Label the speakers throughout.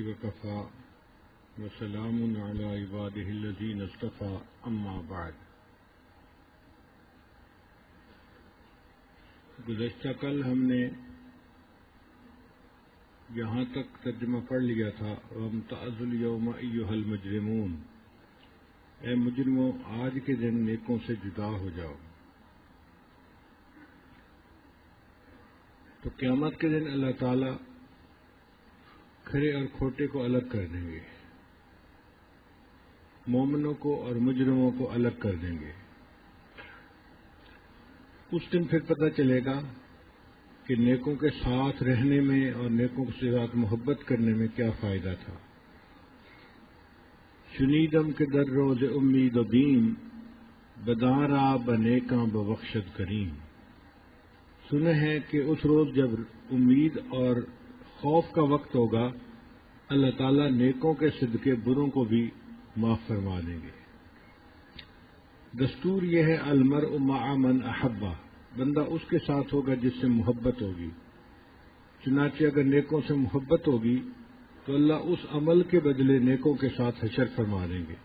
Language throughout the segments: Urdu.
Speaker 1: وكفى وسلام على عباده الذين اصطفى اما بعد. گزشتہ کل ہم نے یہاں تک ترجمہ پڑھ لیا تھا وامتازوا اليوم ایھا المجرمون، اے مجرموں آج کے دن نیکوں سے جدا ہو جاؤ. تو قیامت کے دن اللہ تعالی کھرے اور کھوٹے کو الگ کر دیں گے، مومنوں کو اور مجرموں کو الگ کر دیں گے. اس دن پھر پتہ چلے گا کہ نیکوں کے ساتھ رہنے میں اور نیکوں کے ساتھ محبت کرنے میں کیا فائدہ تھا. شنیدم کے در روز امید و بیم، بدارا بنیکاں ببخشت کریم. سنے ہیں کہ اس روز جب امید اور خوف کا وقت ہوگا اللہ تعالیٰ نیکوں کے صدقے بروں کو بھی معاف فرما دیں گے. دستور یہ ہے المرء مع من احبہ، بندہ اس کے ساتھ ہوگا جس سے محبت ہوگی. چنانچہ اگر نیکوں سے محبت ہوگی تو اللہ اس عمل کے بدلے نیکوں کے ساتھ حشر فرما دیں گے.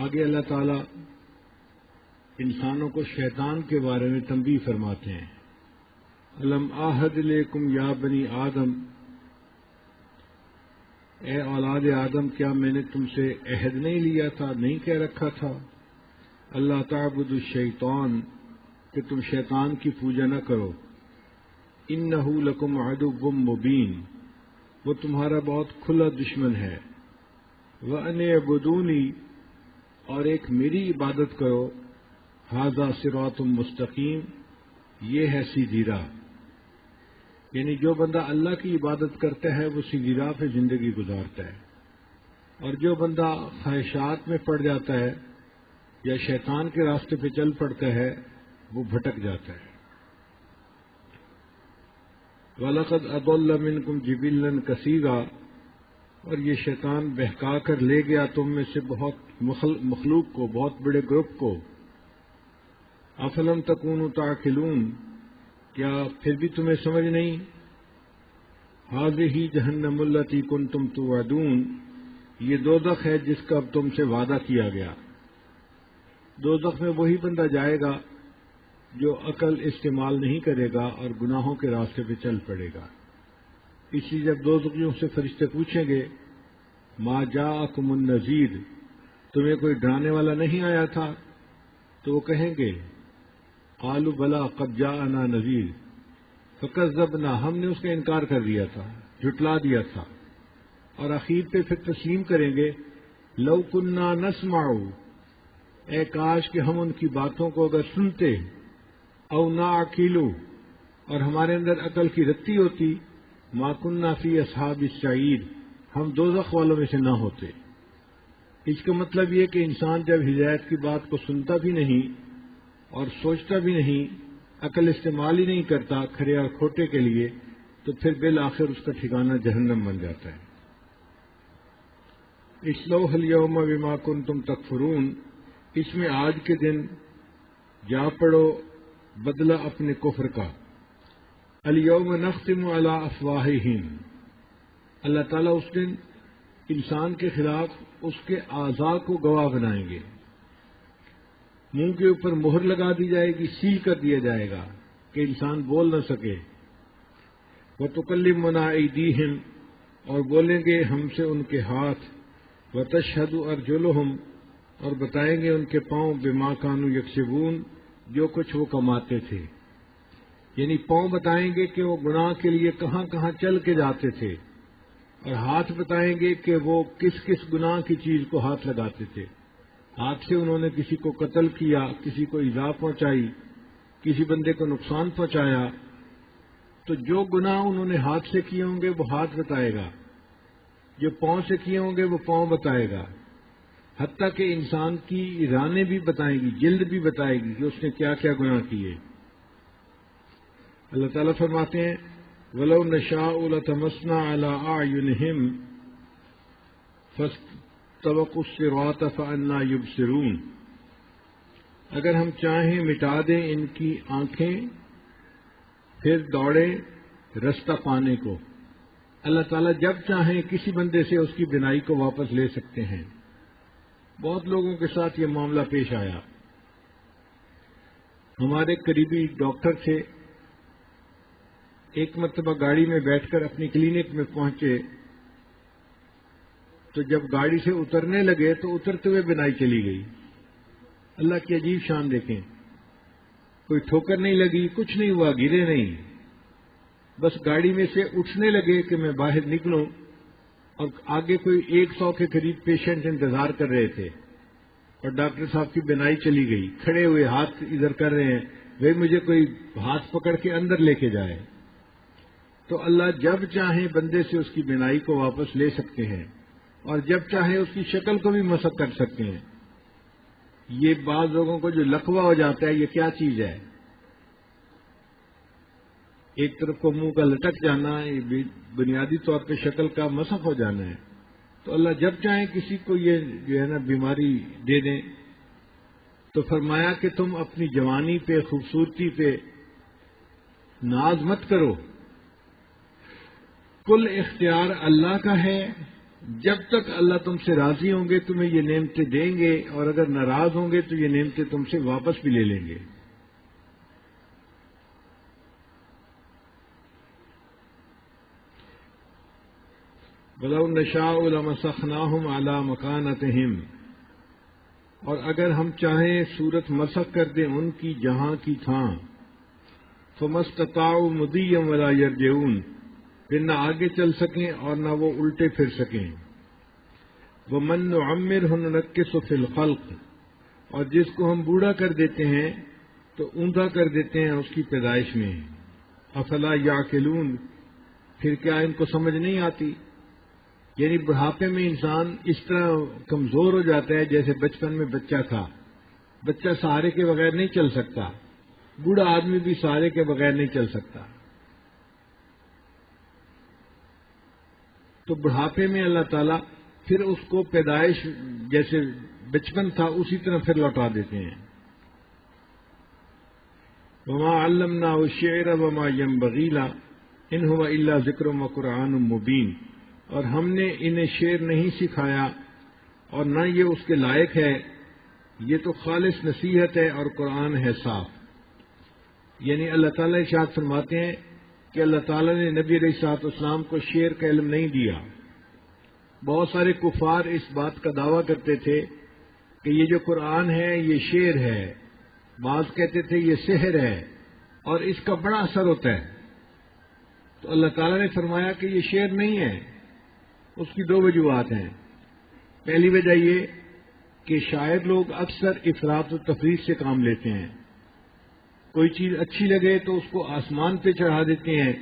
Speaker 1: آگے اللہ تعالیٰ انسانوں کو شیطان کے بارے میں تنبیہ فرماتے ہیں. الم آہد الیکم یا بنی آدم، اے اولاد آدم کیا میں نے تم سے عہد نہیں لیا تھا، نہیں کہہ رکھا تھا اللہ تعبدوا الشیطان، کہ تم شیطان کی پوجا نہ کرو. انہ لکم عدو مبین، وہ تمہارا بہت کھلا دشمن ہے. وان اعبدونی، اور ایک میری عبادت کرو. ھذا صراط مستقیم، یہ ہے سیدھی راہ. یعنی جو بندہ اللہ کی عبادت کرتا ہے وہ سیدھی راہ پہ زندگی گزارتا ہے، اور جو بندہ خواہشات میں پڑ جاتا ہے یا شیطان کے راستے پہ چل پڑتا ہے وہ بھٹک جاتا ہے. وَلَقَدْ أَضَلَّ مِنْكُمْ جِبِلًّا كَثِيرًا، اور یہ شیطان بہکا کر لے گیا تم میں سے بہت مخلوق کو، بہت بڑے گروپ کو. أَفَلَمْ تَكُونُوا تَعْقِلُونَ، کیا پھر بھی تمہیں سمجھ نہیں. هَذِهِ جَهَنَّمُ الَّتِي كُنْتُمْ تُوعَدُونَ، یہ دوزخ ہے جس کا اب تم سے وعدہ کیا گیا. دوزخ میں وہی بندہ جائے گا جو عقل استعمال نہیں کرے گا اور گناہوں کے راستے پہ چل پڑے گا. اس لیے جب دوزخیوں سے فرشتے پوچھیں گے ما جاءکم النذیر، تمہیں کوئی ڈرانے والا نہیں آیا تھا، تو وہ کہیں گے قالوا بلا قد جاءنا نذیر فکذبنا، ہم نے اس کا انکار کر دیا تھا، جھٹلا دیا تھا. اور اخیر پہ پھر تسلیم کریں گے لو کنا نسمع، اے کاش کہ ہم ان کی باتوں کو اگر سنتے، او نعقل، اور ہمارے اندر عقل کی رتی ہوتی، ما کنا فی اصحاب السعیر، ہم دوزخ والوں میں سے نہ ہوتے. اس کا مطلب یہ کہ انسان جب ہدایت کی بات کو سنتا بھی نہیں اور سوچتا بھی نہیں، عقل استعمال ہی نہیں کرتا کھرے اور کھوٹے کے لیے، تو پھر بالآخر اس کا ٹھکانہ جہنم بن جاتا ہے. اصلوہ اليوم بما کنتم تکفرون، اس میں آج کے دن جا پڑو بدلہ اپنے کفر کا. الیوم نختم علی افواہہم، اللہ تعالیٰ اس دن انسان کے خلاف اس کے اعضاء کو گواہ بنائیں گے. منہ کے اوپر مہر لگا دی جائے گی، سیل کر دیا جائے گا کہ انسان بول نہ سکے. وتکلمنا ایدیہم، اور بولیں گے ہم سے ان کے ہاتھ. وتشہد ارجلہم، اور بتائیں گے ان کے پاؤں بما کانوا یکسبون، جو کچھ وہ کماتے تھے. یعنی پاؤں بتائیں گے کہ وہ گناہ کے لیے کہاں کہاں چل کے جاتے تھے، اور ہاتھ بتائیں گے کہ وہ کس کس گناہ کی چیز کو ہاتھ لگاتے تھے. ہاتھ سے انہوں نے کسی کو قتل کیا، کسی کو ایذا پہنچائی، کسی بندے کو نقصان پہنچایا. تو جو گناہ انہوں نے ہاتھ سے کیے ہوں گے وہ ہاتھ بتائے گا، جو پاؤں سے کیے ہوں گے وہ پاؤں بتائے گا. حتیٰ کہ انسان کی رانیں بھی بتائیں گی، جلد بھی بتائے گی کہ اس نے کیا کیا گناہ کیے. اللہ تعالیٰ فرماتے ہیں وَلَوْ نَشَاءُ لَطَمَسْنَا عَلَىٰ أَعْيُنِهِمْ فَاسْتَبَقُوا الصِّرَاطَ فَأَنَّىٰ يُبْصِرُونَ، اگر ہم چاہیں مٹا دیں ان کی آنکھیں، پھر دوڑیں رستہ پانے کو. اللہ تعالیٰ جب چاہیں کسی بندے سے اس کی بینائی کو واپس لے سکتے ہیں۔ بہت لوگوں کے ساتھ یہ معاملہ پیش آیا۔ ہمارے قریبی ڈاکٹر تھے، ایک مرتبہ گاڑی میں بیٹھ کر اپنی کلینک میں پہنچے تو جب گاڑی سے اترنے لگے تو اترتے ہوئے بینائی چلی گئی۔ اللہ کی عجیب شان دیکھیں، کوئی ٹھوکر نہیں لگی، کچھ نہیں ہوا، گرے نہیں، بس گاڑی میں سے اٹھنے لگے کہ میں باہر نکلوں، اور آگے کوئی 100 کے قریب پیشنٹ انتظار کر رہے تھے اور ڈاکٹر صاحب کی بینائی چلی گئی۔ کھڑے ہوئے ہاتھ ادھر کر رہے ہیں، بھائی مجھے کوئی ہاتھ پکڑ کے اندر لے کے جائے۔ تو اللہ جب چاہیں بندے سے اس کی بینائی کو واپس لے سکتے ہیں، اور جب چاہیں اس کی شکل کو بھی مسخ کر سکتے ہیں۔ یہ بعض لوگوں کو جو لقوہ ہو جاتا ہے، یہ کیا چیز ہے؟ ایک طرف کو منہ کا لٹک جانا، یہ بنیادی طور پہ شکل کا مسخ ہو جانا ہے۔ تو اللہ جب چاہیں کسی کو یہ جو ہے نا بیماری دے دیں، تو فرمایا کہ تم اپنی جوانی پہ، خوبصورتی پہ ناز مت کرو، کل اختیار اللہ کا ہے۔ جب تک اللہ تم سے راضی ہوں گے تمہیں یہ نعمتیں دیں گے، اور اگر ناراض ہوں گے تو یہ نعمتیں تم سے واپس بھی لے لیں گے۔ وَلَوْ نَشَاءُ لَمَسَخْنَاهُمْ عَلَى مَكَانَتِهِمْ، اور اگر ہم چاہیں صورت مسخ کر دیں ان کی جہاں کی تھاں، فَمَا اسْتَطَاعُوا مُضِيًّا وَلَا يَرْجِعُونَ، پھر نہ آگے چل سکیں اور نہ وہ الٹے پھر سکیں۔ وَمَن نُعَمِّرْهُ نُنَكِّسْهُ فِي الْخَلْقِ، اور جس کو ہم بوڑھا کر دیتے ہیں تو اوندا کر دیتے ہیں اس کی پیدائش میں۔ أَفَلَا يَعْقِلُونَ، پھر کیا ان کو سمجھ نہیں آتی؟ یعنی بڑھاپے میں انسان اس طرح کمزور ہو جاتا ہے جیسے بچپن میں بچہ تھا۔ بچہ سہارے کے بغیر نہیں چل سکتا، بوڑھا آدمی بھی سہارے کے بغیر نہیں چل سکتا۔ تو بڑھاپے میں اللہ تعالیٰ پھر اس کو پیدائش جیسے بچپن تھا اسی طرح پھر لوٹا دیتے ہیں۔ وَمَا عَلَّمْنَاهُ الشِّعْرَ وَمَا يَنبَغِي لَهُ إِنْ هُوَ إِلَّا ذِكْرٌ وَقُرْآنٌ مُبِينٌ، اور ہم نے انہیں شعر نہیں سکھایا اور نہ یہ اس کے لائق ہے، یہ تو خالص نصیحت ہے اور قرآن ہے صاف۔ یعنی اللہ تعالیٰ ارشاد فرماتے ہیں کہ اللہ تعالیٰ نے نبی علیہ الصلوۃ والسلام کو شعر کا علم نہیں دیا۔ بہت سارے کفار اس بات کا دعویٰ کرتے تھے کہ یہ جو قرآن ہے یہ شعر ہے، بعض کہتے تھے یہ سحر ہے اور اس کا بڑا اثر ہوتا ہے۔ تو اللہ تعالیٰ نے فرمایا کہ یہ شعر نہیں ہے۔ اس کی دو وجوہات ہیں۔ پہلی وجہ یہ کہ شاعر لوگ اکثر افراط و تفریط سے کام لیتے ہیں، کوئی چیز اچھی لگے تو اس کو آسمان پہ چڑھا دیتے ہیں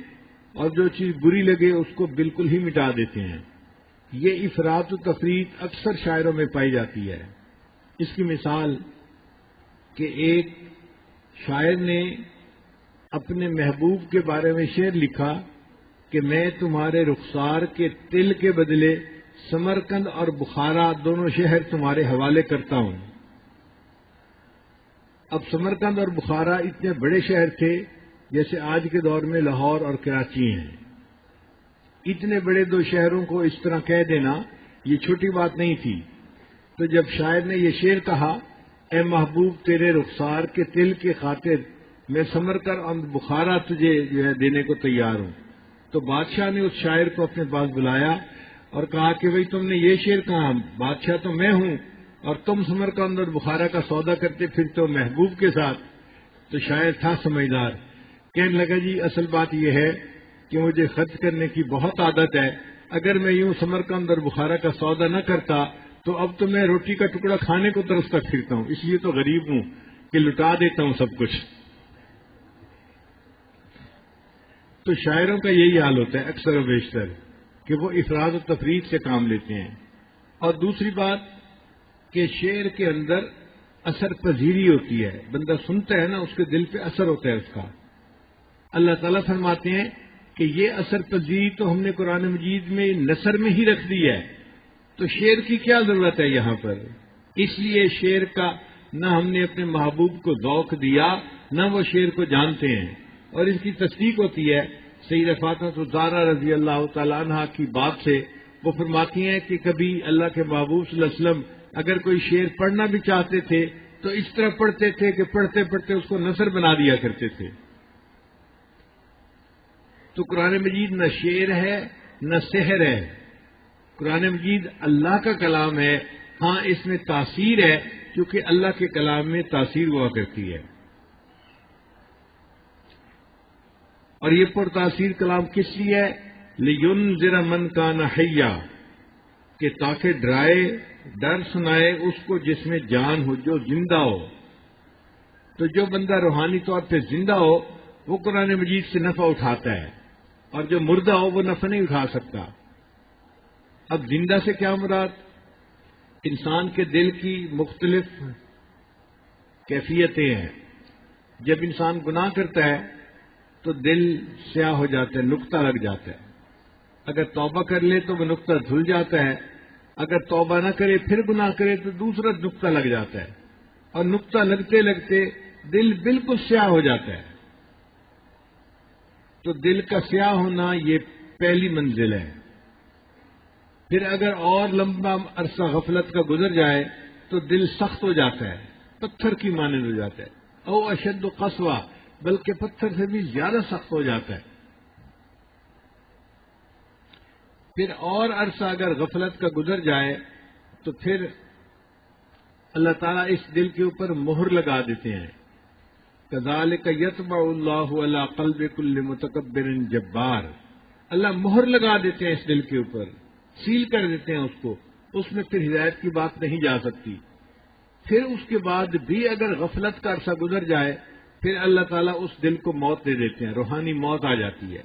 Speaker 1: اور جو چیز بری لگے اس کو بالکل ہی مٹا دیتے ہیں۔ یہ افراط و تفریط اکثر شاعروں میں پائی جاتی ہے۔ اس کی مثال کہ ایک شاعر نے اپنے محبوب کے بارے میں شعر لکھا کہ میں تمہارے رخسار کے تل کے بدلے سمرقند اور بخارا دونوں شہر تمہارے حوالے کرتا ہوں۔ اب سمرقند اور بخارا اتنے بڑے شہر تھے جیسے آج کے دور میں لاہور اور کراچی ہیں۔ اتنے بڑے دو شہروں کو اس طرح کہہ دینا یہ چھوٹی بات نہیں تھی۔ تو جب شاعر نے یہ شعر کہا، اے محبوب تیرے رخسار کے تل کی خاطر میں سمرقند اور بخارا تجھے جو ہے دینے کو تیار ہوں، تو بادشاہ نے اس شاعر کو اپنے پاس بلایا اور کہا کہ بھئی تم نے یہ شعر کہا، بادشاہ تو میں ہوں اور تم سمرقند اور بخارا کا سودا کرتے پھرتے ہو محبوب کے ساتھ۔ تو شاعر تھا سمجھدار، کہنے لگا جی اصل بات یہ ہے کہ مجھے خرچ کرنے کی بہت عادت ہے، اگر میں یوں سمرقند اور بخارا کا سودا نہ کرتا تو اب تو میں روٹی کا ٹکڑا کھانے کو ترستا پھرتا ہوں، اس لیے تو غریب ہوں کہ لٹا دیتا ہوں سب کچھ۔ تو شاعروں کا یہی حال ہوتا ہے اکثر و بیشتر کہ وہ افراط و تفریط سے کام لیتے ہیں۔ اور دوسری بات کہ شعر کے اندر اثر پذیری ہوتی ہے، بندہ سنتا ہے نا اس کے دل پہ اثر ہوتا ہے اس کا۔ اللہ تعالیٰ فرماتے ہیں کہ یہ اثر پذیری تو ہم نے قرآن مجید میں نثر میں ہی رکھ دی ہے، تو شعر کی کیا ضرورت ہے یہاں پر؟ اس لیے شعر کا نہ ہم نے اپنے محبوب کو ذوق دیا نہ وہ شعر کو جانتے ہیں، اور اس کی تصدیق ہوتی ہے سیدہ فاطمہ الزہرا رضی اللہ تعالی عنہا کی بات سے وہ فرماتی ہیں کہ کبھی اللہ کے محبوب صلی اللہ علیہ وسلم اگر کوئی شعر پڑھنا بھی چاہتے تھے تو اس طرح پڑھتے تھے کہ پڑھتے پڑھتے اس کو نثر بنا دیا کرتے تھے۔ تو قرآن مجید نہ شعر ہے نہ سحر ہے، قرآن مجید اللہ کا کلام ہے۔ ہاں اس میں تاثیر ہے کیونکہ اللہ کے کلام میں تاثیر ہوا کرتی ہے، اور یہ پر تاثیر کلام کس لیے ہے؟ لِيُنذِرَ مَن كَانَ حَيًّا، کہ تاکہ ڈرائے ڈر سنائے اس کو جس میں جان ہو، جو زندہ ہو۔ تو جو بندہ روحانی طور پہ زندہ ہو وہ قرآن مجید سے نفع اٹھاتا ہے، اور جو مردہ ہو وہ نفع نہیں اٹھا سکتا۔ اب زندہ سے کیا مراد؟ انسان کے دل کی مختلف کیفیتیں ہیں۔ جب انسان گناہ کرتا ہے تو دل سیاہ ہو جاتا ہے، نقطہ لگ جاتا ہے۔ اگر توبہ کر لے تو وہ نقطہ دھل جاتا ہے، اگر توبہ نہ کرے پھر گناہ کرے تو دوسرا نقطہ لگ جاتا ہے، اور نقطہ لگتے لگتے دل بالکل سیاہ ہو جاتا ہے۔ تو دل کا سیاہ ہونا یہ پہلی منزل ہے۔ پھر اگر اور لمبا عرصہ غفلت کا گزر جائے تو دل سخت ہو جاتا ہے، پتھر کی مانند ہو جاتا ہے، او اشد قسوہ، بلکہ پتھر سے بھی زیادہ سخت ہو جاتا ہے۔ پھر اور عرصہ اگر غفلت کا گزر جائے تو پھر اللہ تعالیٰ اس دل کے اوپر مہر لگا دیتے ہیں۔ کذالک یطبع اللہ علی قلب کل متکبر جبار، اللہ مہر لگا دیتے ہیں اس دل کے اوپر، سیل کر دیتے ہیں اس میں پھر ہدایت کی بات نہیں جا سکتی۔ پھر اس کے بعد بھی اگر غفلت کا عرصہ گزر جائے پھر اللہ تعالیٰ اس دل کو موت دے دیتے ہیں، روحانی موت آ جاتی ہے۔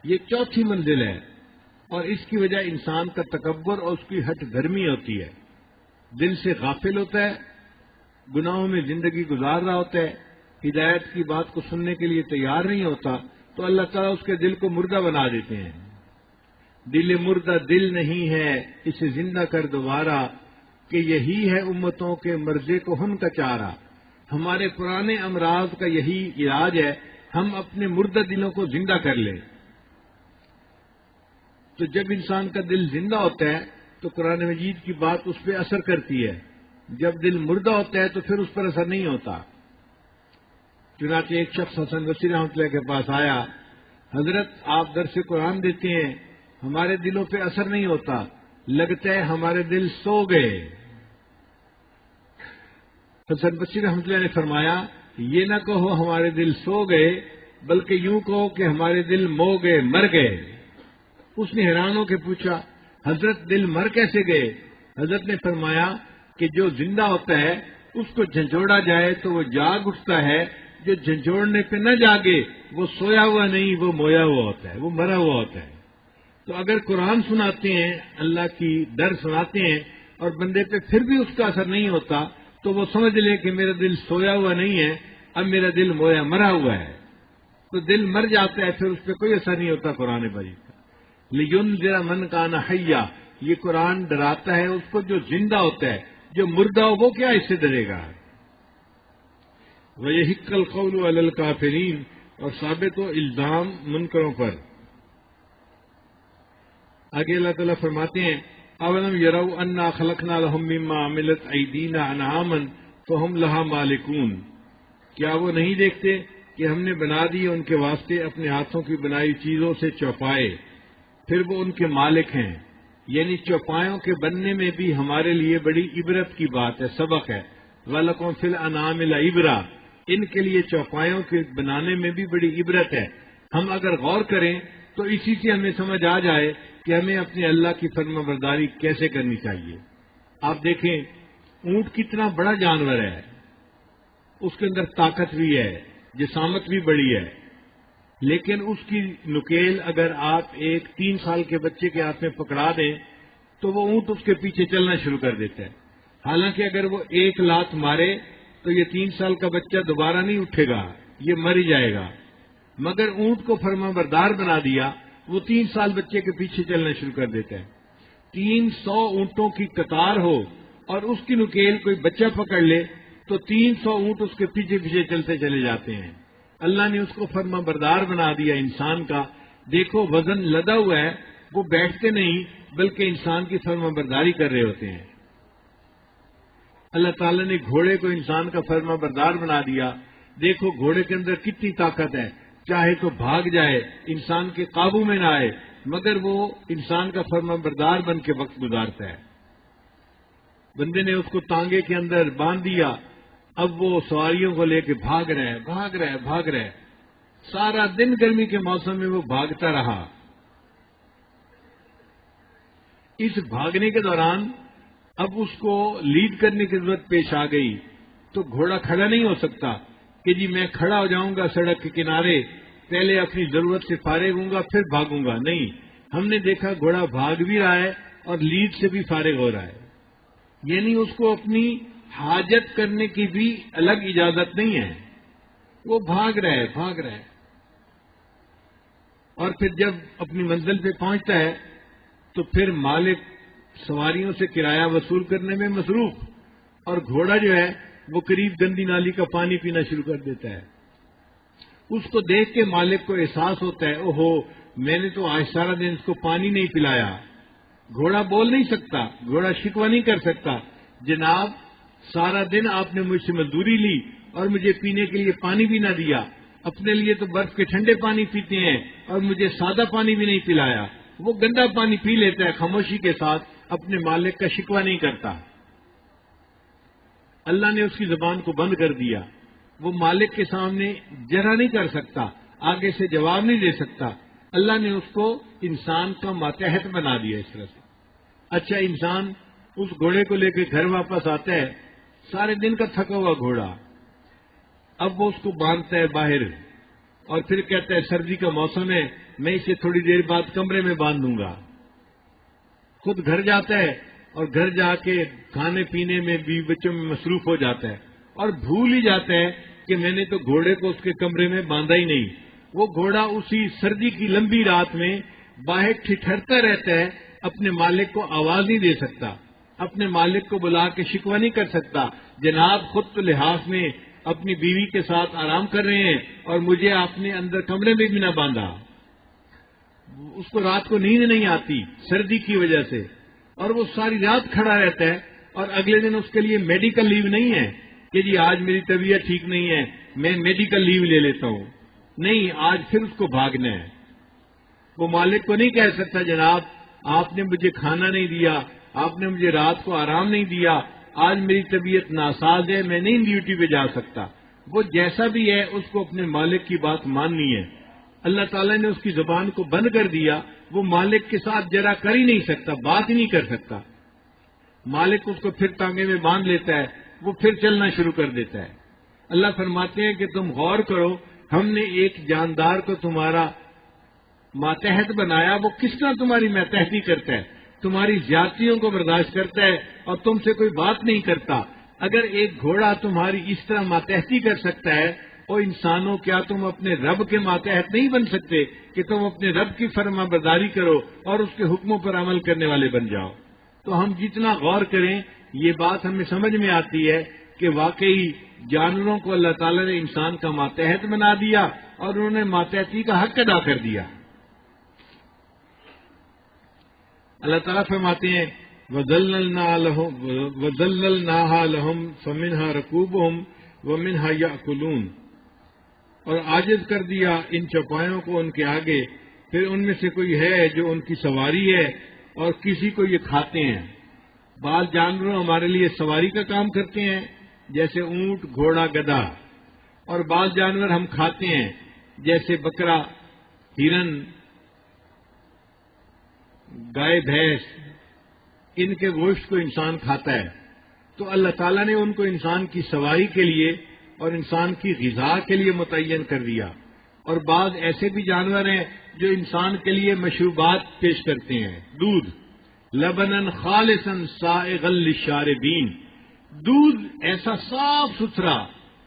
Speaker 1: یہ چوتھی منزل ہے، اور اس کی وجہ انسان کا تکبر اور اس کی ہٹ دھرمی ہوتی ہے۔ دل سے غافل ہوتا ہے، گناہوں میں زندگی گزار رہا ہوتا ہے، ہدایت کی بات کو سننے کے لیے تیار نہیں ہوتا، تو اللہ تعالیٰ اس کے دل کو مردہ بنا دیتے ہیں۔ دل مردہ دل نہیں ہے، اسے زندہ کر دوبارہ، کہ یہی ہے امتوں کے مرضے کو ہن کا چارہ۔ ہمارے پرانے امراض کا یہی علاج ہے، ہم اپنے مردہ دلوں کو زندہ کر لیں۔ تو جب انسان کا دل زندہ ہوتا ہے تو قرآن مجید کی بات اس پہ اثر کرتی ہے، جب دل مردہ ہوتا ہے تو پھر اس پر اثر نہیں ہوتا۔ چنانچہ ایک شخص حسن بصری رحمۃ اللہ کے پاس آیا، حضرت آپ درس قرآن دیتے ہیں، ہمارے دلوں پہ اثر نہیں ہوتا، لگتا ہے ہمارے دل سو گئے۔ حسن بصری رحمۃ اللہ نے فرمایا، یہ نہ کہو ہمارے دل سو گئے، بلکہ یوں کہو کہ ہمارے دل مو گئے، مر گئے۔ اس نے حیران ہو کے پوچھا، حضرت دل مر کیسے گئے؟ حضرت نے فرمایا کہ جو زندہ ہوتا ہے اس کو جھنجھوڑا جائے تو وہ جاگ اٹھتا ہے، جو جھنجھوڑنے پہ نہ جاگے وہ سویا ہوا نہیں، وہ مویا ہوا ہوتا ہے، وہ مرا ہوا ہوتا ہے۔ تو اگر قرآن سناتے ہیں، اللہ کی در سناتے ہیں، اور بندے پہ پھر بھی اس کا اثر نہیں ہوتا تو وہ سمجھ لے کہ میرا دل سویا ہوا نہیں ہے، اب میرا دل مویا مرا ہوا ہے۔ تو دل مر جاتا ہے، پھر اس پہ کوئی اثر نہیں ہوتا قرآن مجید کا۔ لِيُنذِرَ مَن كَانَ حَيًّا، یہ قرآن ڈراتا ہے اس کو جو زندہ ہوتا ہے، جو مردہ ہو وہ کیا اس سے ڈرے گا۔ وَيَحِقَّ الْقَوْلُ عَلَى الْكَافِرِينَ، اور ثابت ہو الزام منکروں پر۔ آگے اللہ تعالیٰ فرماتے ہیں، اَوَلَمْ يَرَوْا أَنَّا خَلَقْنَا لَهُم مِّمَّا عَمِلَتْ أَيْدِينَا أَنْعَامًا فَهُمْ لَهَا مَالِكُونَ، کیا وہ نہیں دیکھتے کہ ہم نے بنا دی ان کے واسطے اپنے ہاتھوں کی بنائی چیزوں سے چوپائے، پھر وہ ان کے مالک ہیں۔ یعنی چوپایوں کے بننے میں بھی ہمارے لیے بڑی عبرت کی بات ہے، سبق ہے۔ وَلَكُمْ فِي الْأَنْعَامِ لَعِبْرَةٌ، ان کے لیے چوپایوں کے بنانے میں بھی بڑی عبرت ہے۔ ہم اگر غور کریں تو اسی سے ہمیں سمجھ آ جائے کہ ہمیں اپنے اللہ کی فرما برداری کیسے کرنی چاہیے۔ آپ دیکھیں اونٹ کتنا بڑا جانور ہے، اس کے اندر طاقت بھی ہے، جسامت بھی بڑی ہے، لیکن اس کی نکیل اگر آپ ایک 3 سال کے بچے کے ہاتھ میں پکڑا دیں تو وہ اونٹ اس کے پیچھے چلنا شروع کر دیتا ہے۔ حالانکہ اگر وہ ایک لات مارے تو یہ 3 سال کا بچہ دوبارہ نہیں اٹھے گا، یہ مر ہی جائے گا۔ مگر اونٹ کو فرما بردار بنا دیا، وہ 3 سال بچے کے پیچھے چلنا شروع کر دیتا ہے۔ 300 اونٹوں کی قطار ہو اور اس کی نکیل کوئی بچہ پکڑ لے تو 300 اونٹ اس کے پیچھے پیچھے چلتے چلے جاتے ہیں۔ اللہ نے اس کو فرما بردار بنا دیا انسان کا. دیکھو وزن لدا ہوا ہے، وہ بیٹھتے نہیں بلکہ انسان کی فرما برداری کر رہے ہوتے ہیں. اللہ تعالیٰ نے گھوڑے کو انسان کا فرما بردار بنا دیا. دیکھو گھوڑے کے اندر کتنی طاقت ہے، چاہے تو بھاگ جائے، انسان کے قابو میں نہ آئے، مگر وہ انسان کا فرما بردار بن کے وقت گزارتا ہے. بندے نے اس کو تانگے کے اندر باندھ دیا، اب وہ سواریوں کو لے کے بھاگ رہا ہے. سارا دن گرمی کے موسم میں وہ بھاگتا رہا. اس بھاگنے کے دوران اب اس کو لیڈ کرنے کی ضرورت پیش آ گئی. تو گھوڑا کھڑا نہیں ہو سکتا کہ جی میں کھڑا ہو جاؤں گا سڑک کے کنارے، پہلے اپنی ضرورت سے فارغ ہوں گا پھر بھاگوں گا. نہیں، ہم نے دیکھا گھوڑا بھاگ بھی رہا ہے اور لیڈ سے بھی فارغ ہو رہا ہے. یعنی اس کو اپنی حاجت کرنے کی بھی الگ اجازت نہیں ہے، وہ بھاگ رہا ہے. اور پھر جب اپنی منزل پہ پہنچتا ہے تو پھر مالک سواریوں سے کرایہ وصول کرنے میں مصروف، اور گھوڑا جو ہے وہ قریب گندی نالی کا پانی پینا شروع کر دیتا ہے. اس کو دیکھ کے مالک کو احساس ہوتا ہے، اوہو میں نے تو آج سارا دن اس کو پانی نہیں پلایا. گھوڑا بول نہیں سکتا، گھوڑا شکوہ نہیں کر سکتا، جناب سارا دن آپ نے مجھ سے مزدوری لی اور مجھے پینے کے لیے پانی بھی نہ دیا، اپنے لیے تو برف کے ٹھنڈے پانی پیتے ہیں اور مجھے سادہ پانی بھی نہیں پلایا. وہ گندا پانی پی لیتا ہے خاموشی کے ساتھ، اپنے مالک کا شکوہ نہیں کرتا. اللہ نے اس کی زبان کو بند کر دیا. وہ مالک کے سامنے جرا نہیں کر سکتا، آگے سے جواب نہیں دے سکتا. اللہ نے اس کو انسان کا ماتحت بنا دیا اس طرح سے. اچھا، انسان اس گھوڑے کو لے کے گھر واپس آتا ہے، سارے دن کا تھکا ہوا گھوڑا. اب وہ اس کو باندھتا ہے باہر اور پھر کہتا ہے سردی کا موسم ہے، میں اسے تھوڑی دیر بعد کمرے میں باندھ دوں گا. خود گھر جاتا ہے اور گھر جا کے کھانے پینے میں بیوی بچوں میں مصروف ہو جاتا ہے اور بھول ہی جاتا ہے کہ میں نے تو گھوڑے کو اس کے کمرے میں باندھا ہی نہیں. وہ گھوڑا اسی سردی کی لمبی رات میں باہر ٹھٹھرتا رہتا ہے، اپنے مالک کو آواز نہیں دے سکتا، اپنے مالک کو بلا کے شکوہ نہیں کر سکتا، جناب خود تو لحاظ میں اپنی بیوی کے ساتھ آرام کر رہے ہیں اور مجھے آپ نے اندر کمرے میں بھی نہ باندھا. اس کو رات کو نیند نہیں آتی سردی کی وجہ سے، اور وہ ساری رات کھڑا رہتا ہے. اور اگلے دن اس کے لیے میڈیکل لیو نہیں ہے کہ جی آج میری طبیعت ٹھیک نہیں ہے میں میڈیکل لیو لے لیتا ہوں. نہیں، آج پھر اس کو بھاگنا ہے. وہ مالک کو نہیں کہہ سکتا جناب آپ نے مجھے کھانا نہیں دیا، آپ نے مجھے رات کو آرام نہیں دیا، آج میری طبیعت ناساز ہے میں نہیں ڈیوٹی پہ جا سکتا. وہ جیسا بھی ہے اس کو اپنے مالک کی بات ماننی ہے. اللہ تعالیٰ نے اس کی زبان کو بند کر دیا، وہ مالک کے ساتھ جرا کر ہی نہیں سکتا، بات ہی نہیں کر سکتا. مالک اس کو پھر تانگے میں باندھ لیتا ہے، وہ پھر چلنا شروع کر دیتا ہے. اللہ فرماتے ہیں کہ تم غور کرو، ہم نے ایک جاندار کو تمہارا ماتحت بنایا، وہ کس طرح تمہاری ماتحتی کرتا ہے، تمہاری زیادتیوں کو برداشت کرتا ہے اور تم سے کوئی بات نہیں کرتا. اگر ایک گھوڑا تمہاری اس طرح ماتحتی کر سکتا ہے، اور انسانوں کیا تم اپنے رب کے ماتحت نہیں بن سکتے کہ تم اپنے رب کی فرما برداری کرو اور اس کے حکموں پر عمل کرنے والے بن جاؤ. تو ہم جتنا غور کریں یہ بات ہمیں سمجھ میں آتی ہے کہ واقعی جانوروں کو اللہ تعالیٰ نے انسان کا ماتحت بنا دیا اور انہوں نے ماتحتی کا حق ادا کر دیا. اللہ تعالیٰ فرماتے ہیں وَذَلَّلْنَاهَا لَهُمْ فَمِنْهَا رَكُوبُهُمْ وَمِنْهَا يَأْكُلُونَ، اور عاجز کر دیا ان چوپایوں کو ان کے آگے، پھر ان میں سے کوئی ہے جو ان کی سواری ہے اور کسی کو یہ کھاتے ہیں. بعض جانور ہمارے لیے سواری کا کام کرتے ہیں جیسے اونٹ، گھوڑا، گدھا، اور بعض جانور ہم کھاتے ہیں جیسے بکرا، ہرن، گائے، بھینس. ان کے گوشت کو انسان کھاتا ہے. تو اللہ تعالیٰ نے ان کو انسان کی سواری کے لیے اور انسان کی غذا کے لیے متعین کر دیا. اور بعض ایسے بھی جانور ہیں جو انسان کے لیے مشروبات پیش کرتے ہیں، دودھ، لبنن خالصا سائغا للشاربین، دودھ ایسا صاف ستھرا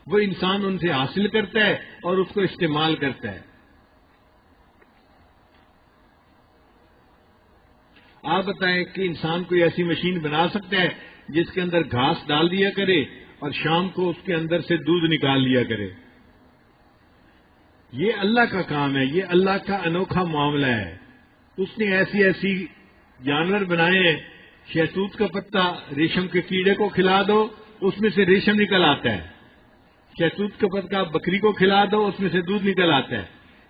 Speaker 1: وہ انسان ان سے حاصل کرتا ہے اور اس کو استعمال کرتا ہے. آپ بتائیں کہ انسان کوئی ایسی مشین بنا سکتا ہے جس کے اندر گھاس ڈال دیا کرے اور شام کو اس کے اندر سے دودھ نکال لیا کرے؟ یہ اللہ کا کام ہے، یہ اللہ کا انوکھا معاملہ ہے۔ اس نے ایسی ایسی جانور بنائے ہیں، شہتوت کا پتا ریشم کے کیڑے کو کھلا دو اس میں سے ریشم نکل آتا ہے، شہتوت کا پتا بکری کو کھلا دو اس میں سے دودھ نکل آتا ہے،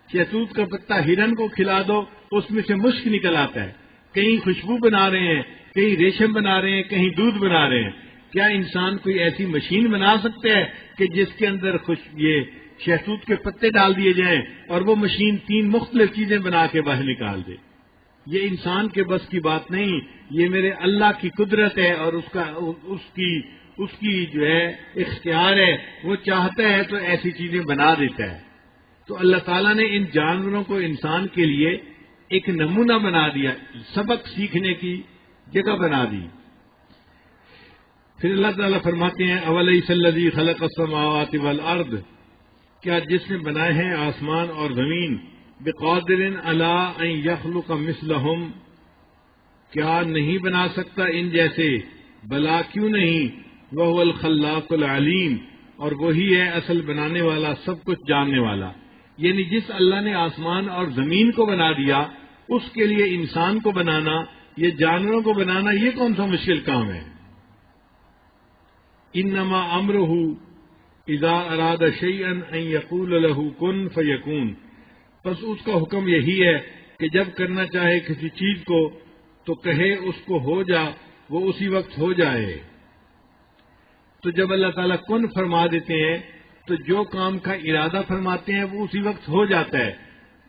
Speaker 1: شہتوت کا پتا ہرن کو کھلا دو اس میں سے مشک نکل آتا ہے۔ کہیں خوشبو بنا رہے ہیں، کہیں ریشم بنا رہے ہیں، کہیں دودھ بنا رہے ہیں۔ کیا انسان کوئی ایسی مشین بنا سکتا ہے کہ جس کے اندر یہ شہتوت کے پتے ڈال دیے جائیں اور وہ مشین 3 مختلف چیزیں بنا کے باہر نکال دے؟ یہ انسان کے بس کی بات نہیں، یہ میرے اللہ کی قدرت ہے اور اس کی جو ہے اختیار ہے، وہ چاہتا ہے تو ایسی چیزیں بنا دیتا ہے۔ تو اللہ تعالیٰ نے ان جانوروں کو انسان کے لیے ایک نمونہ بنا دیا، سبق سیکھنے کی جگہ بنا دی۔ پھر اللہ تعالیٰ فرماتے ہیں اولیس الذی خلق السماوات والارض، کیا جس نے بنائے ہیں آسمان اور زمین، بقادر علی ان یخلق مثلہم، کیا نہیں بنا سکتا ان جیسے؟ بلا کیوں نہیں، وہو الخلاق العلیم، اور وہی ہے اصل بنانے والا، سب کچھ جاننے والا۔ یعنی جس اللہ نے آسمان اور زمین کو بنا دیا اس کے لیے انسان کو بنانا، یہ جانوروں کو بنانا، یہ کون سا مشکل کام ہے؟ انما امرہ اذا اراد شیئا ان یقول له کن فیکون، بس اس کا حکم یہی ہے کہ جب کرنا چاہے کسی چیز کو تو کہے اس کو ہو جا، وہ اسی وقت ہو جائے۔ تو جب اللہ تعالیٰ کن فرما دیتے ہیں تو جو کام کا ارادہ فرماتے ہیں وہ اسی وقت ہو جاتا ہے۔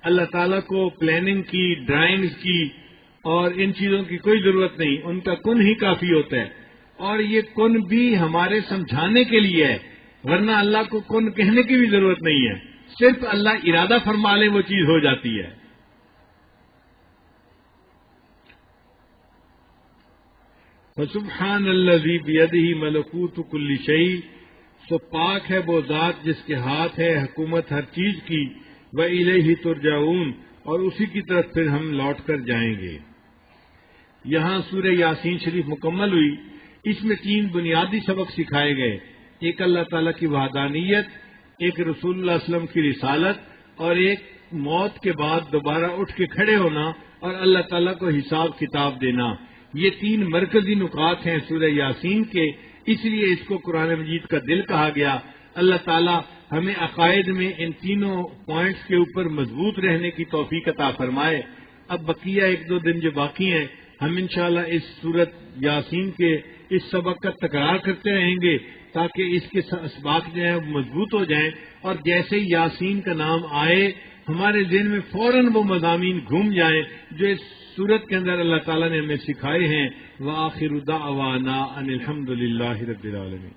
Speaker 1: اللہ تعالیٰ کو پلاننگ کی، ڈرائنگ کی اور ان چیزوں کی کوئی ضرورت نہیں، ان کا کن ہی کافی ہوتا ہے۔ اور یہ کن بھی ہمارے سمجھانے کے لیے ہے، ورنہ اللہ کو کن کہنے کی بھی ضرورت نہیں ہے، صرف اللہ ارادہ فرما لے وہ چیز ہو جاتی ہے۔ فسبحان الذی بیدہ ملکوت کل شیء، سو پاک ہے وہ ذات جس کے ہاتھ ہے حکومت ہر چیز کی، وإلیہ ترجعون، اور اسی کی طرف پھر ہم لوٹ کر جائیں گے۔ یہاں سورہ یاسین شریف مکمل ہوئی، اس میں 3 بنیادی سبق سکھائے گئے، ایک اللہ تعالیٰ کی وحدانیت، ایک رسول اللہ صلی اللہ علیہ وسلم کی رسالت، اور ایک موت کے بعد دوبارہ اٹھ کے کھڑے ہونا اور اللہ تعالیٰ کو حساب کتاب دینا۔ یہ 3 مرکزی نکات ہیں سورہ یاسین کے، اس لیے اس کو قرآن مجید کا دل کہا گیا۔ اللہ تعالیٰ ہمیں عقائد میں ان تینوں پوائنٹس کے اوپر مضبوط رہنے کی توفیق عطا فرمائے۔ اب بقیہ 1-2 دن جو باقی ہیں، ہم انشاءاللہ اس سورت یاسین کے اس سبق کا تکرار کرتے رہیں گے تاکہ اس کے اسباق جو ہیں مضبوط ہو جائیں، اور جیسے یاسین کا نام آئے ہمارے ذہن میں فوراً وہ مضامین گھوم جائیں جو اس سورت کے اندر اللہ تعالیٰ نے ہمیں سکھائے ہیں۔ وآخر دعوانا ان الحمد للہ رب العالمین۔